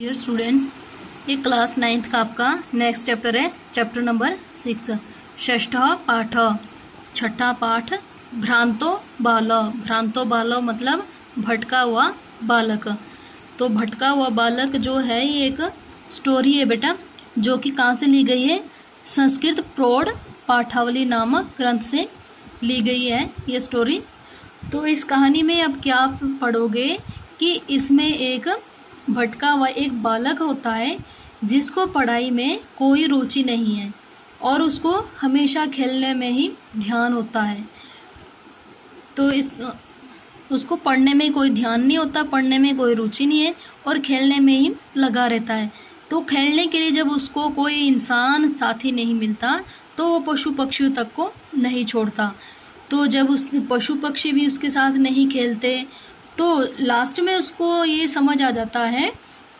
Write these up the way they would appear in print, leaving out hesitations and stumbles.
Dear students, ये class 9th का आपका नेक्स्ट चैप्टर है, चैप्टर नंबर 6, षष्ठः पाठ, छठा पाठ, भ्रांतो बाल। भ्रांतो बाल मतलब भटका हुआ बालक। तो भटका हुआ बालक जो है ये एक स्टोरी है बेटा, जो कि कहाँ से ली गई है? संस्कृत प्रौढ़ पाठावली नामक ग्रंथ से ली गई है ये स्टोरी। तो इस कहानी में अब क्या आप पढ़ोगे कि इसमें एक भटका हुआ एक बालक होता है जिसको पढ़ाई में कोई रुचि नहीं है और उसको हमेशा खेलने में ही ध्यान होता है। तो उसको पढ़ने में कोई ध्यान नहीं होता, पढ़ने में कोई रुचि नहीं है और खेलने में ही लगा रहता है। तो खेलने के लिए जब उसको कोई इंसान साथी नहीं मिलता तो वो पशु पक्षियों तक को नहीं छोड़ता। तो जब उस पशु पक्षी भी उसके साथ नहीं खेलते तो लास्ट में उसको ये समझ आ जाता है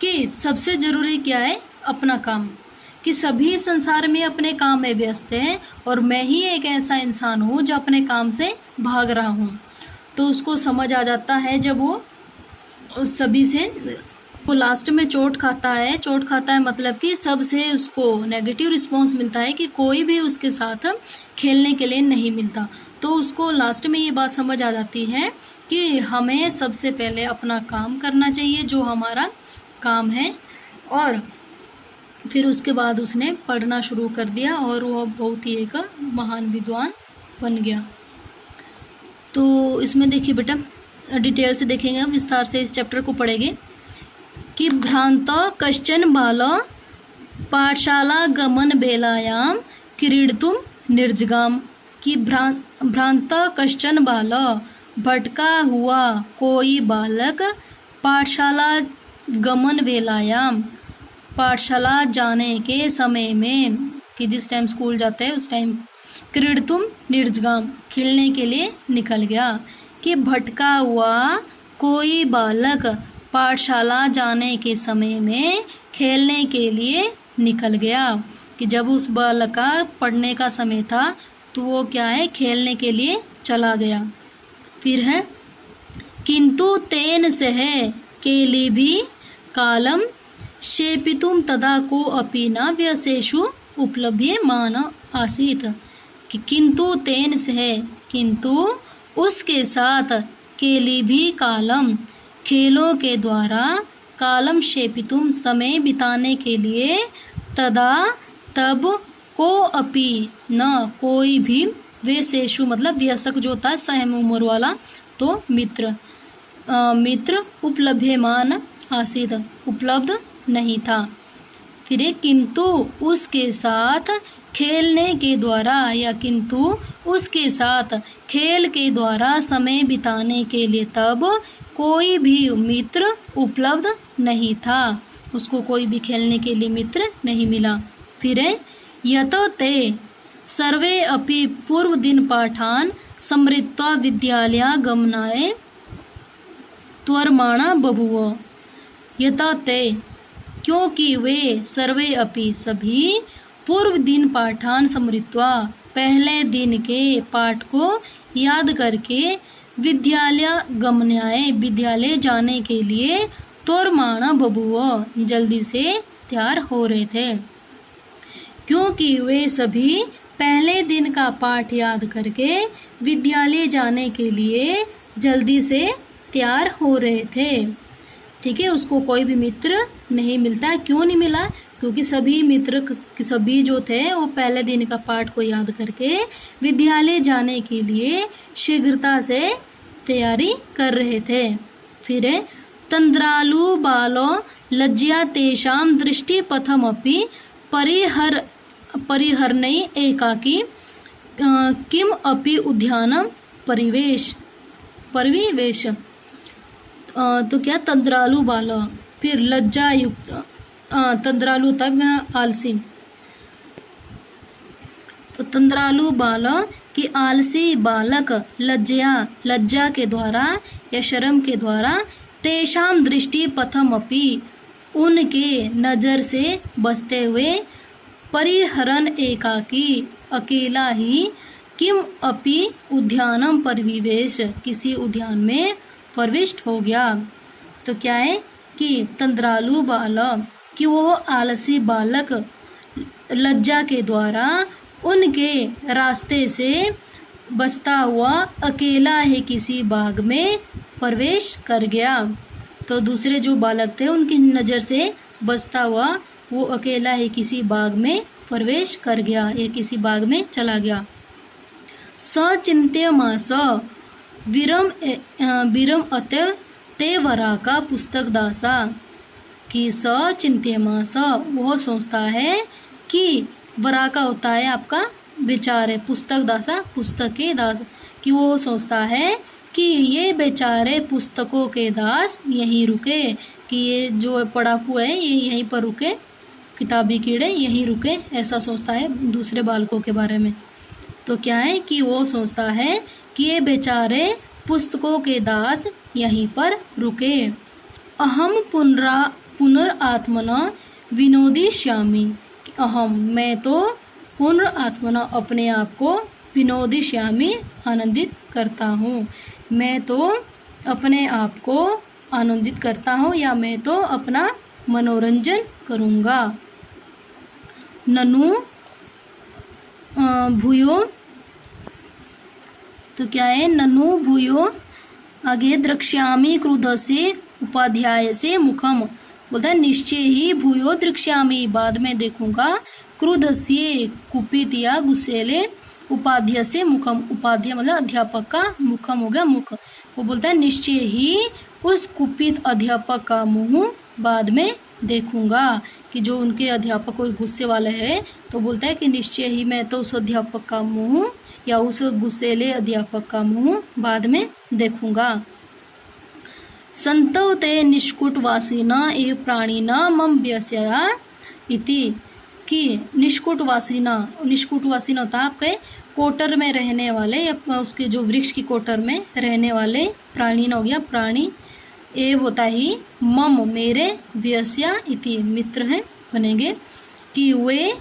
कि सबसे ज़रूरी क्या है? अपना काम। कि सभी संसार में अपने काम में व्यस्त हैं और मैं ही एक ऐसा इंसान हूँ जो अपने काम से भाग रहा हूँ। तो उसको समझ आ जाता है जब वो सभी से वो लास्ट में चोट खाता है मतलब कि सबसे उसको नेगेटिव रिस्पॉन्स मिलता है कि कोई भी उसके साथ खेलने के लिए नहीं मिलता। तो उसको लास्ट में ये बात समझ आ जाती है कि हमें सबसे पहले अपना काम करना चाहिए, जो हमारा काम है। और फिर उसके बाद उसने पढ़ना शुरू कर दिया और वो बहुत ही एक महान विद्वान बन गया। तो इसमें देखिए बेटा, डिटेल से देखेंगे, विस्तार से इस चैप्टर को पढ़ेंगे कि भ्रांत कश्चन बाल पाठशाला गमन बेलायाम क्रीडतुम निर्जगाम। कि भ्रांत कश्चन बाल भटका हुआ कोई बालक पाठशाला गमन वेलायाम पाठशाला जाने के समय में, कि जिस टाइम स्कूल जाते हैं उस टाइम, क्रीडतुम निर्जगाम खेलने के लिए निकल गया। कि भटका हुआ कोई बालक पाठशाला जाने के समय में खेलने के लिए निकल गया। कि जब उस बालक का पढ़ने का समय था तो वो क्या है? खेलने के लिए चला गया। फिर है किंतु तेन सह केली भी कालम शेपितुम तदा को अपि न व्यसेषु उपलभ्यमान आसीत। कि किंतु तेन सह, किंतु उसके साथ, केली भी कालम खेलों के द्वारा, कालम शेपितुम समय बिताने के लिए, तदा तब, को अपि न कोई भी, व्यसेषु मतलब व्यसक जो होता है सहम उम्र वाला, तो मित्र उपलभ्यमान आसीत उपलब्ध नहीं था। फिर एक किंतु उसके साथ खेलने के द्वारा, या किंतु उसके साथ खेल के द्वारा समय बिताने के लिए तब कोई भी मित्र उपलब्ध नहीं था, उसको कोई भी खेलने के लिए मित्र नहीं मिला। फिर यतो ते सर्वे अपि पूर्व दिन पाठान समृत्वा विद्यालया गमनाय त्वरमाणा बभूव। यथा ते, क्योंकि वे, सर्वे अपि सभी, पूर्व दिन पाठान समृत्वा पहले दिन के पाठ को याद करके, विद्यालय गमनाय विद्यालय जाने के लिए, त्वरमाणा बभूव जल्दी से तैयार हो रहे थे। क्योंकि वे सभी पहले दिन का पाठ याद करके विद्यालय जाने के लिए जल्दी से तैयार हो रहे थे। ठीक है, उसको कोई भी मित्र नहीं मिलता। क्यों नहीं मिला? क्योंकि सभी मित्र, सभी जो थे वो पहले दिन का पाठ को याद करके विद्यालय जाने के लिए शीघ्रता से तैयारी कर रहे थे। फिर तंद्रालु बालो लज्जया तेषाम दृष्टि पथमपि परिहरणे एकाकी किम अपि उद्यानम परिवेश। तो क्या? तंद्रालु बाल, फिर लज्जा युक्त, तंद्रालु तब आलसी। तो तंद्रालु बाल कि आलसी बालक, लज्जा के द्वारा या शर्म के द्वारा, तेषाम दृष्टि पथम अपि उनके नजर से बचते हुए, परिहरन एकाकी अकेला ही, किम अपि उद्यानम परिवेश किसी उद्यान में प्रविष्ट हो गया। तो क्या है? कि तंद्रालु बालक, कि वो आलसी बालक लज्जा के द्वारा उनके रास्ते से बसता हुआ अकेला ही किसी बाग में प्रवेश कर गया। तो दूसरे जो बालक थे उनकी नज़र से बसता हुआ वो अकेला ही किसी बाग में प्रवेश कर गया, ये किसी बाग में चला गया। सचिंत्यमास विरम अत्य ते वरा का पुस्तक दासा, कि सचिंत्यमास वह सोचता है कि वरा का होता है आपका बेचारे, पुस्तक दासा पुस्तक के दास, कि वो सोचता है कि ये बेचारे पुस्तकों के दास यहीं रुके, कि ये जो पढ़ाकू है ये यहीं पर रुके, किताबी कीड़े यहीं रुके, ऐसा सोचता है दूसरे बालकों के बारे में। तो क्या है कि वो सोचता है कि ये बेचारे पुस्तकों के दास यहीं पर रुके। अहम पुनरात्मना विनोदिष्यामि, अहम मैं तो पुनरात्मना अपने आप को विनोदिष्यामि आनंदित करता हूँ, मैं तो अपने आप को आनंदित करता हूँ या मैं तो अपना मनोरंजन करूँगा। ननु भूयो, तो क्या है ननु भूयो आगे द्रक्ष्यामि क्रुधस्य उपाध्याय से मुखम, बोलता है निश्चय ही भूयो द्रक्ष्यामि बाद में देखूंगा, क्रुधस्य कुपित या गुस्सेले, उपाध्याय से मुखम, उपाध्याय मतलब अध्यापक का, मुखम हो गया मुख, वो बोलता है निश्चय ही उस कुपित अध्यापक का मुंह बाद में देखूंगा, कि जो उनके अध्यापक कोई गुस्से वाले है तो बोलता है कि निश्चय ही मैं तो उस अध्यापक का मुंह या उस गुस्सेले अध्यापक का मुंह बाद में देखूंगा। संतौ ते निष्कुटवासिना एव प्राणिना मम व्यस्या इति, कि निष्कुटवासिना, निष्कुटवासिना होता है आपके कोटर में रहने वाले या उसके जो वृक्ष की कोटर में रहने वाले, प्राणी न हो गया प्राणी, एव होता ही मम मेरे, व्यस्या इति मित्र है बनेंगे, कि वे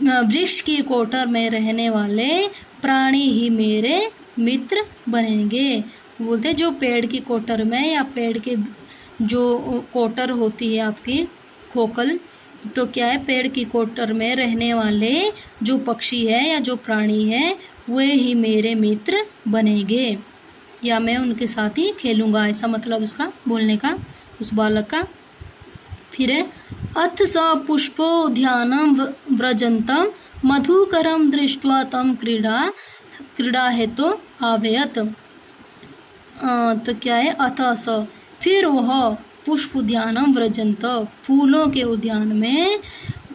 वृक्ष की कोटर में रहने वाले प्राणी ही मेरे मित्र बनेंगे। बोलते जो पेड़ की कोटर में या पेड़ के जो कोटर होती है आपकी खोखल, तो क्या है पेड़ की कोटर में रहने वाले जो पक्षी है या जो प्राणी है वे ही मेरे मित्र बनेंगे या मैं उनके साथ ही खेलूंगा, ऐसा मतलब उसका बोलने का उस बालक का। फिर है अथ स पुष्पोद्यानम व्रजंतम मधुकरम दृष्ट्वा तम क्रीड़ा हेतु आवेयत, तो क्या है अथ स फिर वह पुष्प उद्यानम व्रजंत फूलों के उद्यान में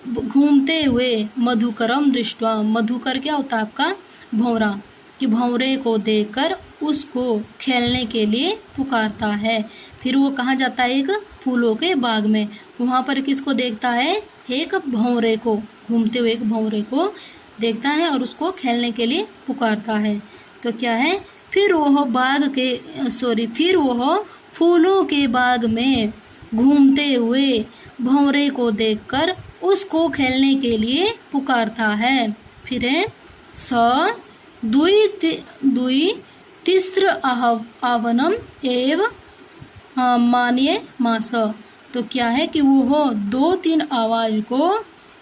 घूमते हुए मधुकरम दृष्ट्वा, मधुकर क्या होता है आपका भंवरा, कि भंवरे को देखकर उसको खेलने के लिए पुकारता है। फिर वो कहाँ जाता है एक फूलों के बाग में, वहाँ पर किसको देखता है एक भंवरे को, घूमते हुए एक भंवरे को देखता है और उसको खेलने के लिए पुकारता है। तो क्या है फिर वह फूलों के बाग में घूमते हुए भंवरे को देखकर उसको खेलने के लिए पुकारता है। फिर है स दुई तिस्र आवनम एव मान्य मास, तो क्या है कि वो 2-3 आवाज को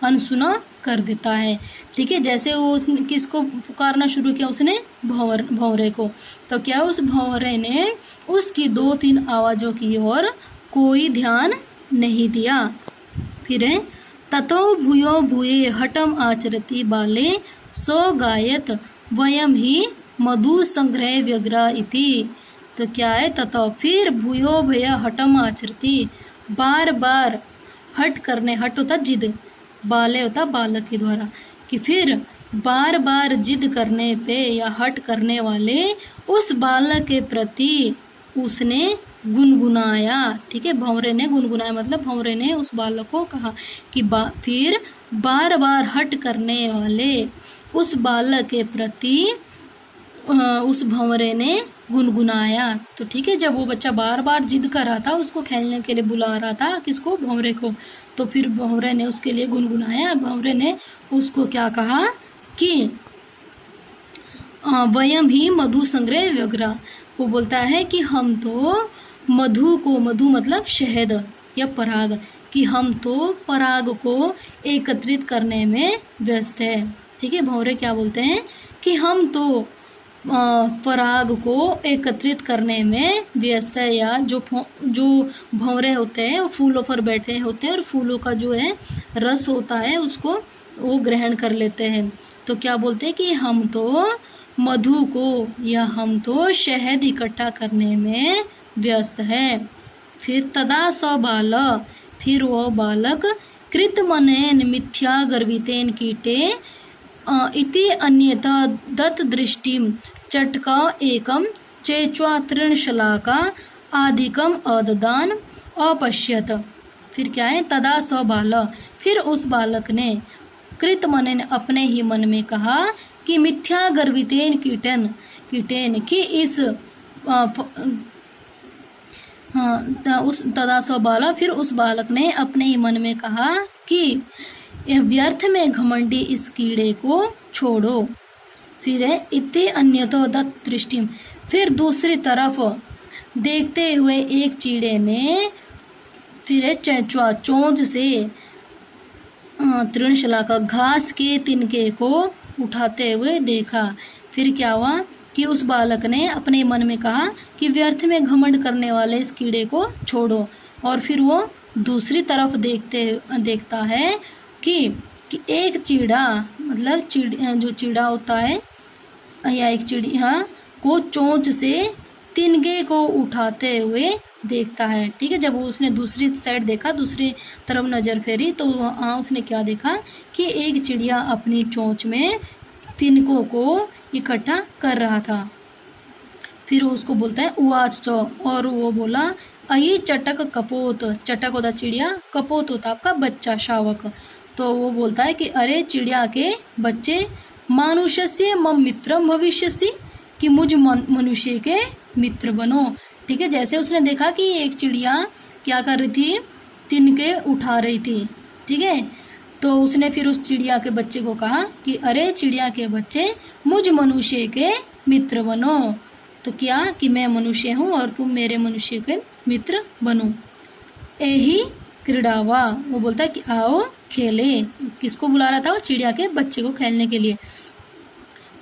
अनसुना कर देता है। ठीक है, जैसे वो उसने किसको पुकारना शुरू किया, उसने भंवरे को, तो क्या उस भंवरे ने उसकी 2-3 आवाजों की ओर कोई ध्यान नहीं दिया। फिर है ततो भूयो भूये हठम आचरति बाले सो गायत वयम ही मधु संग्रह व्यग्र इति, तो क्या है ततो फिर भूयो भय हठम आचरति, बार बार हट करने, हट होता जिद, बाले होता बालक के द्वारा, कि फिर बार बार जिद करने पे या हट करने वाले उस बालक के प्रति उसने गुनगुनाया। ठीक है, भंवरे ने गुनगुनाया मतलब भंवरे ने उस बालक को कहा कि फिर बार बार हट करने वाले उस बालक के प्रति उस भंवरे ने गुनगुनाया। तो ठीक है, जब वो बच्चा बार बार जिद कर रहा था, उसको खेलने के लिए बुला रहा था किसको, भंवरे को, तो फिर भंवरे ने उसके लिए गुनगुनाया। भंवरे ने उसको क्या कहा कि वयम ही मधु संग्रह व्यग्र, वो बोलता है कि हम तो मधु को, मधु मतलब शहद, या पराग, कि हम तो पराग को एकत्रित करने में व्यस्त है। ठीक है, भंवरे क्या बोलते हैं कि हम तो पराग को एकत्रित करने में व्यस्त है, या जो भंवरे होते हैं वो फूलों पर बैठे होते हैं और फूलों का जो है रस होता है उसको वो ग्रहण कर लेते हैं। तो क्या बोलते हैं कि हम तो मधु को या हम तो शहद इकट्ठा करने में व्यस्त है। फिर तदा स बाल, फिर वह बालक कृतमनेन मिथ्या गर्वितेन कीटे इति अन्यथा दत्त दृष्टिम चटका एकम चेच्वा तृणशलाका आधिकम अददान अपश्यत। फिर क्या है, तदा स बाल, फिर उस बालक ने कृतमनेन अपने ही मन में कहा कि मिथ्या गर्वितेन कीटेन कि इस उस तदा स बाल, फिर उस बालक ने अपने ही मन में कहा कि व्यर्थ में घमंडी इस कीड़े को छोड़ो। फिर है इति अन्यतो दत्त दृष्टि, फिर दूसरी तरफ देखते हुए एक चिड़े ने फिर है चेंचुआ चोंच से तृणशला का घास के तिनके को उठाते हुए देखा। फिर क्या हुआ कि उस बालक ने अपने मन में कहा कि व्यर्थ में घमंड करने वाले इस कीड़े को छोड़ो, और फिर वो दूसरी तरफ देखता है कि एक चिड़ा, मतलब जो चिड़ा होता है या एक चिड़िया को चोंच से तिनके को उठाते हुए देखता है। ठीक है, जब उसने दूसरी साइड देखा, दूसरी तरफ नजर फेरी, तो वहाँ उसने क्या देखा कि एक चिड़िया अपनी चोंच में तिनकों को इकट्ठा कर रहा था। फिर उसको बोलता है उवाच चो, और वो बोला अई चटक कपोत, चटक होता चिड़िया, कपोत होता आपका बच्चा, शावक। तो वो बोलता है कि अरे चिड़िया के बच्चे, मानुष्य मम मित्रम भविष्यसि, कि मुझ मनुष्य के मित्र बनो। ठीक है, जैसे उसने देखा कि एक चिड़िया क्या कर रही थी, तिनके उठा रही थी। ठीक है, तो उसने फिर उस चिड़िया के बच्चे को कहा कि अरे चिड़िया के बच्चे, मुझ मनुष्य के मित्र बनो। तो क्या कि मैं मनुष्य हूँ और तुम मेरे मनुष्य के मित्र बनो। यही क्रीड़ावा, वो बोलता है कि आओ खेले। किसको बुला रहा था, वो चिड़िया के बच्चे को खेलने के लिए।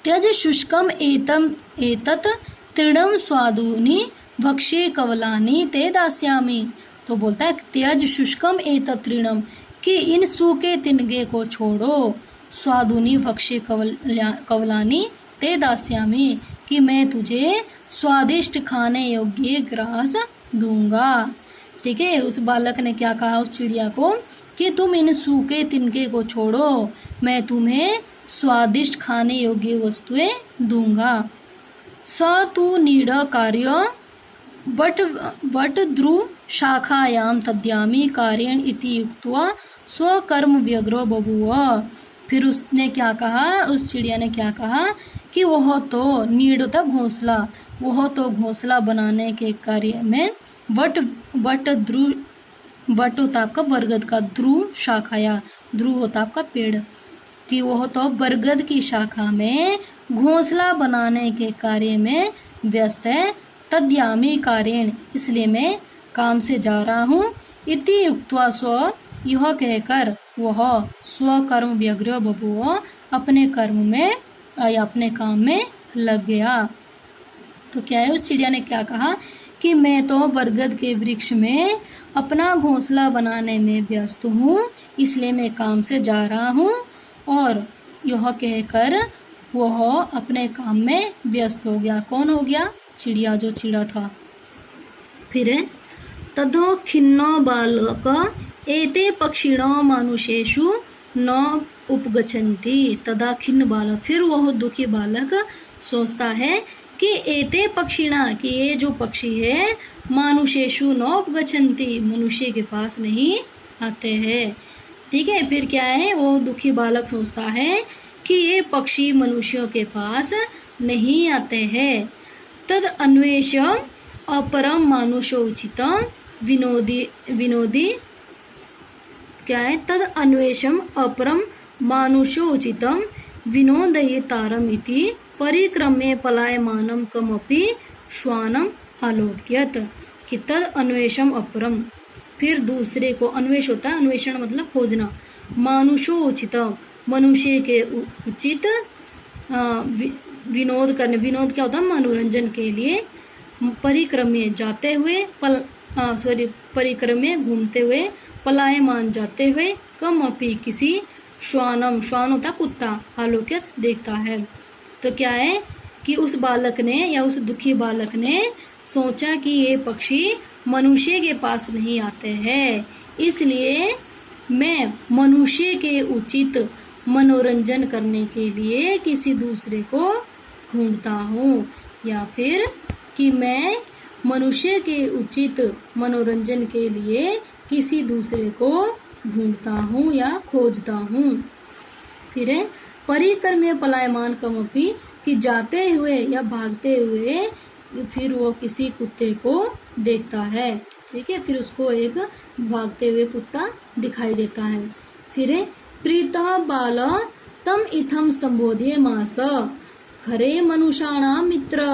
त्यज शुष्कम एतत तृणम स्वादुनि भक्षे कवलानि ते दास्यामि। तो बोलता है त्यज शुष्कम एतत तृणम, कि इन सूखे तिनके को छोड़ो, स्वादुनि भक्षे कवलानि ते दास्यामि, कि मैं तुझे स्वादिष्ट खाने योग्य ग्रास दूंगा। ठीक है, उस बालक ने क्या कहा उस चिड़िया को कि तुम इन सूखे तिनके को छोड़ो, मैं तुम्हें स्वादिष्ट खाने योग्य वस्तुएं दूंगा। स तु नीड कार्य बट ध्रुव शाखायाम तद्यामी कार्यन इति युक्त्वा स्वकर्म व्यग्रो बभूव। फिर उसने क्या कहा, उस चिड़िया ने क्या कहा कि वह तो नीड होता घोंसला, वह तो घोंसला बनाने के कार्य में वट होता आपका बरगद का, ध्रुव शाखाया, ध्रुव होता आपका पेड़, कि वह तो बरगद की शाखा में घोंसला बनाने के कार्य में व्यस्त है। तद्यामी कार्यण, इसलिए मैं काम से जा रहा हूँ। इति युक्त्वा स्व, यह कहकर वह स्वकर्म व्यग्र बभूव, अपने कर्म में या अपने काम में लग गया। तो क्या है, उस चिड़िया ने क्या कहा कि मैं तो बरगद के वृक्ष में अपना घोंसला बनाने में व्यस्त हूँ, इसलिए मैं काम से जा रहा हूँ। और यह कहकर वह अपने काम में व्यस्त हो गया। कौन हो गया, चिड़िया, जो चिड़ा था। फिर तदो खिन्नो बालक एते पक्षिणो मानुषेषु न उपगच्छन्ति। तदा खिन्न बालक, फिर वह दुखी बालक सोचता है कि एते पक्षिणा, कि ये जो पक्षी है, मानुषेषु न उपगच्छन्ति, मनुष्य के पास नहीं आते हैं। ठीक है, फिर क्या है, वो दुखी बालक सोचता है कि ये पक्षी मनुष्यों के पास नहीं आते हैं। तद अन्वेषम अपरम मानुषोचितम विनोदी क्या है, तद अन्वेषम अपरम मानुषोचितम विनोदयितारम इति परिक्रम्य पलायमानम कमपि श्वानम आलोक्यत। कि तद अन्वेषम अपरम, फिर दूसरे को, अन्वेष होता है, अन्वेषण मतलब खोजना। मानुषो उचित, मनुष्य के उचित विनोद करने, विनोद क्या होता है, मनोरंजन के लिए। परिक्रम्य जाते हुए, परिक्रम्य घूमते हुए, पलायमान जाते हुए, कम अपी किसी, श्वानम, श्वान होता कुत्ता, आलोकित देखता है। तो क्या है कि उस बालक ने या उस दुखी बालक ने सोचा कि ये पक्षी मनुष्य के पास नहीं आते हैं, इसलिए मैं मनुष्य के उचित मनोरंजन करने के लिए किसी दूसरे को ढूंढता हूँ, या फिर कि मैं मनुष्य के उचित मनोरंजन के लिए किसी दूसरे को ढूंढता हूँ या खोजता हूँ। फिर है परिक्रम्य पलायमान कमपि, कि जाते हुए या भागते हुए फिर वो किसी कुत्ते को देखता है, ठीक है, फिर उसको एक भागते हुए कुत्ता दिखाई देता है। फिर है प्रीतः बाल तम इथम संबोध्य मास, खरे मनुष्याणाम मित्र।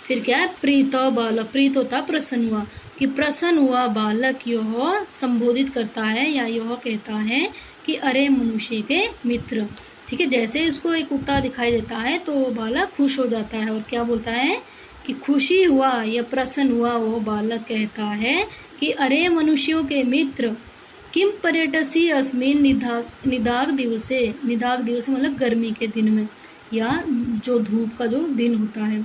फिर क्या है, प्रीत बाल, प्रीत होता प्रसन्न हुआ, कि प्रसन्न हुआ बालक यह संबोधित करता है या यह कहता है कि अरे मनुष्य के मित्र, ठीक है। जैसे उसको एक कुत्ता दिखाई देता है तो वो बालक खुश हो जाता है, और क्या बोलता है कि खुशी हुआ या प्रसन्न हुआ वो बालक कहता है कि अरे मनुष्यों के मित्र, किम पर्यटसी अस्मिन निदाग दिवसे, निदाग दिवस मतलब गर्मी के दिन में या जो धूप का जो दिन होता है,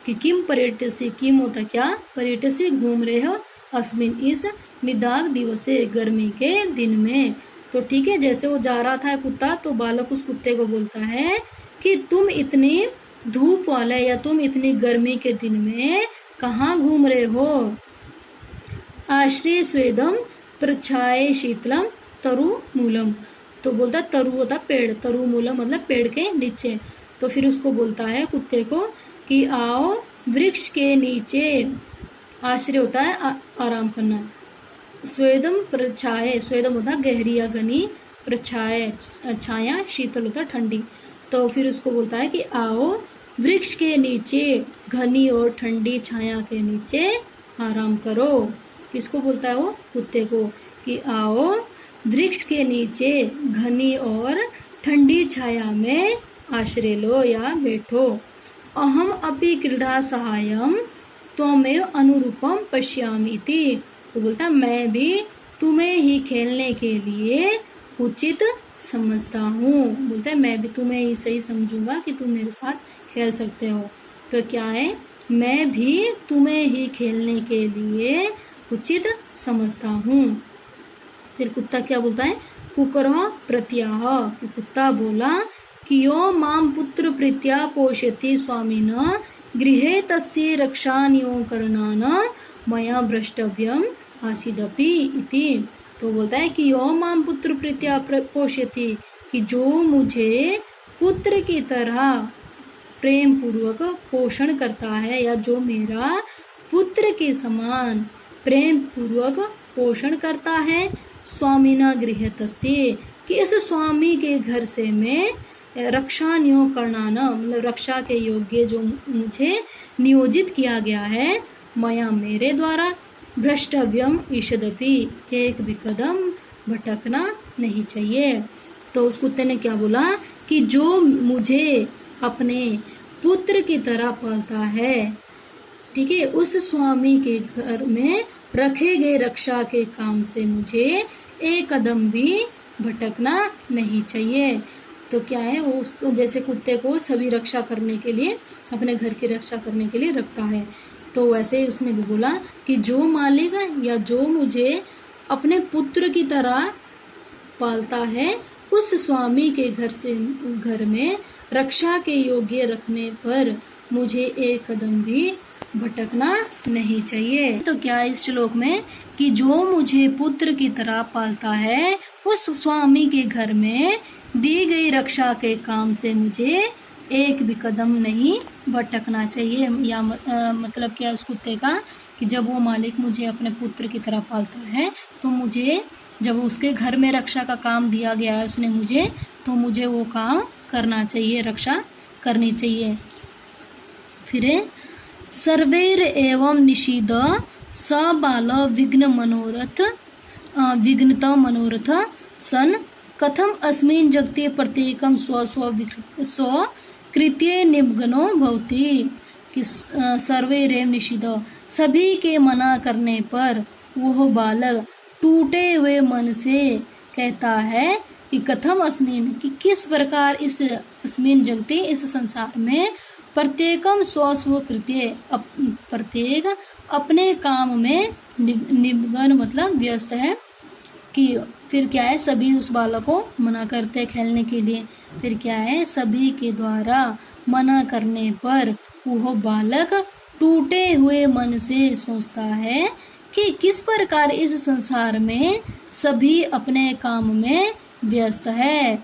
कि किम पर्यटसी, किम होता क्या, पर्यटसी घूम रहे हो, अस्मिन इस, निदाग दिवसे गर्मी के दिन में। तो ठीक है, जैसे वो जा रहा था कुत्ता तो बालक उस कुत्ते को बोलता है कि तुम इतनी धूप वाले या तुम इतनी गर्मी के दिन में कहाँ घूम रहे हो। आश्रय स्वेदम प्रच्छाये शीतलम तरु मूलम, तो बोलता तरु होता पेड़, तरु मूलम मतलब पेड़ के नीचे। तो फिर उसको बोलता है कुत्ते को कि आओ वृक्ष के नीचे, आश्रय होता है आराम करना, स्वेदम प्रच्छाये, स्वेदम होता गहरी या घनी, प्रच्छाये छाया, शीतल होता ठंडी। तो फिर उसको बोलता है कि आओ वृक्ष के नीचे, घनी और ठंडी छाया के नीचे आराम करो। किसको बोलता है वो, कुत्ते को, कि आओ वृक्ष के नीचे घनी और ठंडी छाया में आश्रय लो या बैठो। अहम अपि क्रीड़ा सहायम त्वमेव अनुरूपम पश्यामीति, तो बोलता मैं भी तुम्हें ही खेलने के लिए उचित समझता हूँ, बोलता है मैं भी तुम्हें ही सही समझूंगा कि तुम मेरे साथ खेल सकते हो। तो क्या है, मैं भी तुम्हें ही खेलने के लिए उचित समझता हूँ। फिर कुत्ता क्या बोलता है, कुकरः प्रत्याह, कि कुत्ता बोला कि यो माम पुत्र प्रीत्या पोषयति स्वामिनः गृहे तस्य रक्षानियो करणान मया भ्रष्टव्यम आसीदपि इति। तो बोलता है कि यो माम पुत्र प्रीत्या पोषयति, कि जो मुझे पुत्र की तरह प्रेम पूर्वक पोषण करता है या जो मेरा पुत्र के समान प्रेम पूर्वक पोषण करता है, स्वामिना गृहतस्य, कि इस स्वामी के घर से मैं रक्षा नियो करना, मतलब रक्षा के योग्य जो मुझे नियोजित किया गया है, मया मेरे द्वारा, भ्रष्टव्यम ईषदपि, एक भी कदम भटकना नहीं चाहिए। तो उस कुत्ते ने क्या बोला कि जो मुझे अपने पुत्र की तरह पालता है, ठीक है, उस स्वामी के घर में रखे गए रक्षा के काम से मुझे एक कदम भी भटकना नहीं चाहिए। तो क्या है, वो उसको जैसे कुत्ते को सभी रक्षा करने के लिए, अपने घर की रक्षा करने के लिए रखता है, तो वैसे ही उसने भी बोला कि जो मालिक या जो मुझे अपने पुत्र की तरह पालता है, उस स्वामी के घर में रक्षा के योग्य रखने पर मुझे एक कदम भी भटकना नहीं चाहिए। तो क्या है इस श्लोक में कि जो मुझे पुत्र की तरह पालता है, उस स्वामी के घर में दी गई रक्षा के काम से मुझे एक भी कदम नहीं भटकना चाहिए। या मतलब क्या उस कुत्ते का कि जब वो मालिक मुझे अपने पुत्र की तरह पालता है, तो मुझे जब उसके घर में रक्षा का काम दिया गया है उसने मुझे, तो मुझे वो काम करना चाहिए, रक्षा करनी चाहिए। फिर सर्वैर एवं निषीद स बाल विघ्न मनोरथ विघ्नता मनोरथ सन कथम अस्मिन् जगति प्रत्येकम स्व कृत्ये निमग्नो भवति कि सर्वे रेव निषिद्ध, सभी के मना करने पर वह बालक टूटे हुए मन से कहता है कि कथम अस्मिन, कि किस प्रकार इस अस्मिन जगति, इस संसार में प्रत्येकम स्व कृत्य, प्रत्येक अपने काम में निमग्न मतलब व्यस्त है। कि फिर क्या है, सभी उस बालक को मना करते हैं खेलने के लिए। फिर क्या है, सभी के द्वारा मना करने पर वह बालक टूटे हुए मन से सोचता है कि किस प्रकार इस संसार में सभी अपने काम में व्यस्त है।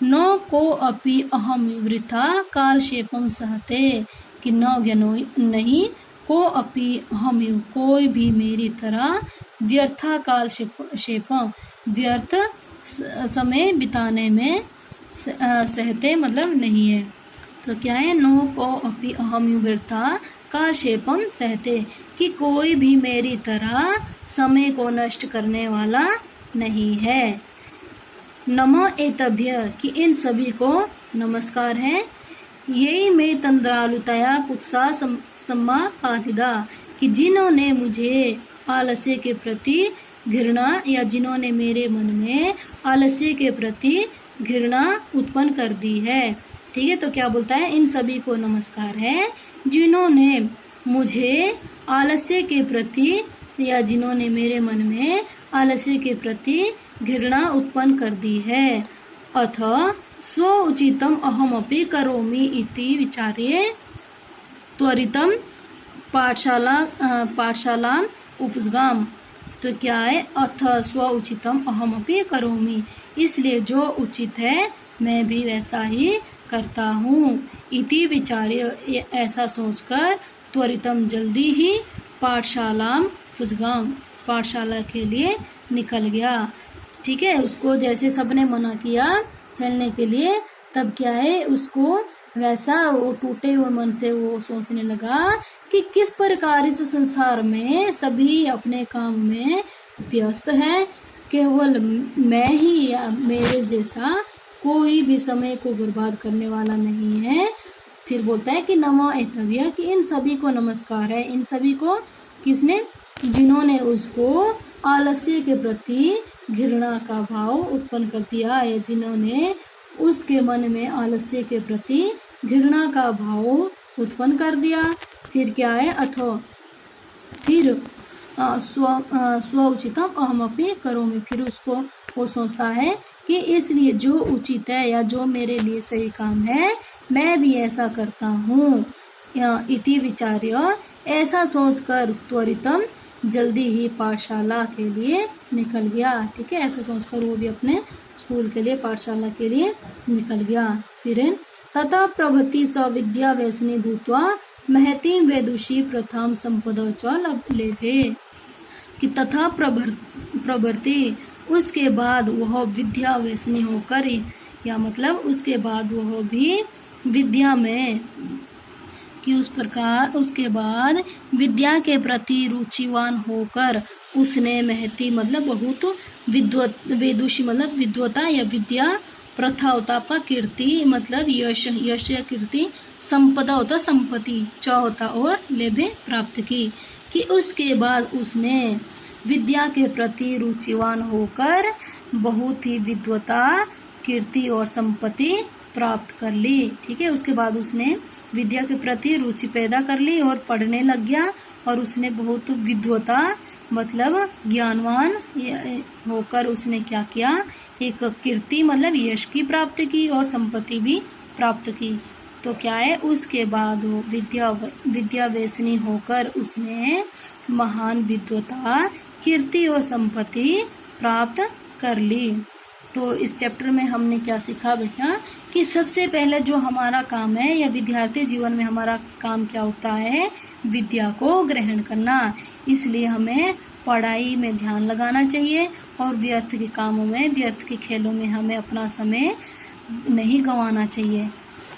न को अपि अहम वृथा कालक्षेपम सहते, कि न ज्ञानो नहीं, को अपि अहम, कोई भी मेरी तरह व्यर्था कालक्षेपम व्यर्थ समय बिताने में सहते मतलब नहीं है। तो क्या है, नो को अपि अहम व्यर्था कालक्षेपम सहते, कि कोई भी मेरी तरह समय को नष्ट करने वाला नहीं है। नमः एतभ्य, कि इन सभी को नमस्कार है। यही मैं तंद्रालुतया कुत्सा सम्मा पातिदा, कि जिन्होंने मुझे आलस्य के प्रति घृणा, या जिन्होंने मेरे मन में आलस्य के प्रति घृणा उत्पन्न कर दी है। ठीक है, तो क्या बोलता है, इन सभी को नमस्कार है जिन्होंने मुझे आलस्य के प्रति, या जिन्होंने मेरे मन में आलस्य के प्रति घृणा उत्पन्न कर दी है। अथ स्व उचितम अहमपि करोमि इति विचार्य त्वरितम पाठशाला उपसगाम। तो क्या है, अथ स्व उचितम अहमपि करोमि, इसलिए जो उचित है मैं भी वैसा ही करता हूँ। इति विचार्य, ऐसा सोचकर त्वरितम जल्दी ही पाठशाला उपसगाम, पाठशाला के लिए निकल गया। ठीक है, उसको जैसे सबने मना किया खेलने के लिए, तब क्या है, उसको वैसा वो टूटे हुए मन से वो सोचने लगा कि किस प्रकार इस संसार में सभी अपने काम में व्यस्त हैं, केवल मैं ही या मेरे जैसा कोई भी समय को बर्बाद करने वाला नहीं है। फिर बोलता है कि नमो एतभ्य, कि इन सभी को नमस्कार है। इन सभी को किसने, जिन्होंने उसको आलस्य के प्रति घृणा का भाव उत्पन्न कर दिया, या जिन्होंने उसके मन में आलस्य के प्रति घृणा का भाव उत्पन्न कर दिया। फिर क्या है, अथो फिर स्व उचितम अहमपि करोमि, फिर उसको वो सोचता है कि इसलिए जो उचित है या जो मेरे लिए सही काम है मैं भी ऐसा करता हूँ। इति विचार्य, ऐसा सोचकर त्वरितम जल्दी ही पाठशाला के लिए निकल गया। ठीक है, ऐसा सोचकर वो भी अपने स्कूल के लिए, पाठशाला के लिए निकल गया। फिर तथा प्रभृति स विद्या व्यसनी भूत्वा महती वेदुषी प्रथम संपदा च लेभे, कि तथा प्रभृति, उसके बाद वह विद्या व्यसनी होकर, या मतलब उसके बाद वह भी विद्या में, कि उस प्रकार उसके बाद विद्या के प्रति रुचिवान होकर उसने महती मतलब बहुत वेदुषी मतलब विद्वता या विद्या, प्रथा होता आपका कीर्ति मतलब यश, यश या कीर्ति, संपदा होता संपत्ति, च होता और लेभे प्राप्त की, कि उसके बाद उसने विद्या के प्रति रुचिवान होकर बहुत ही विद्वता, कीर्ति और संपत्ति प्राप्त कर ली। ठीक है, उसके बाद उसने विद्या के प्रति रुचि पैदा कर ली और पढ़ने लग गया, और उसने बहुत विद्वता मतलब ज्ञानवान होकर उसने क्या किया, एक कीर्ति मतलब यश की प्राप्ति की और संपत्ति भी प्राप्त की। तो क्या है, उसके बाद वो विद्या व्यसनी होकर उसने महान विद्वता, कीर्ति और संपत्ति प्राप्त कर ली। तो इस चैप्टर में हमने क्या सीखा बेटा, कि सबसे पहले जो हमारा काम है या विद्यार्थी जीवन में हमारा काम क्या होता है, विद्या को ग्रहण करना। इसलिए हमें पढ़ाई में ध्यान लगाना चाहिए और व्यर्थ के कामों में, व्यर्थ के खेलों में हमें अपना समय नहीं गंवाना चाहिए।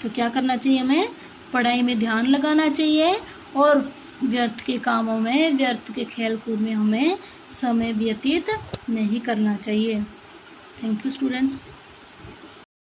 तो क्या करना चाहिए, हमें पढ़ाई में ध्यान लगाना चाहिए और व्यर्थ के कामों में, व्यर्थ के खेल कूद में हमें समय व्यतीत नहीं करना चाहिए। Thank you students.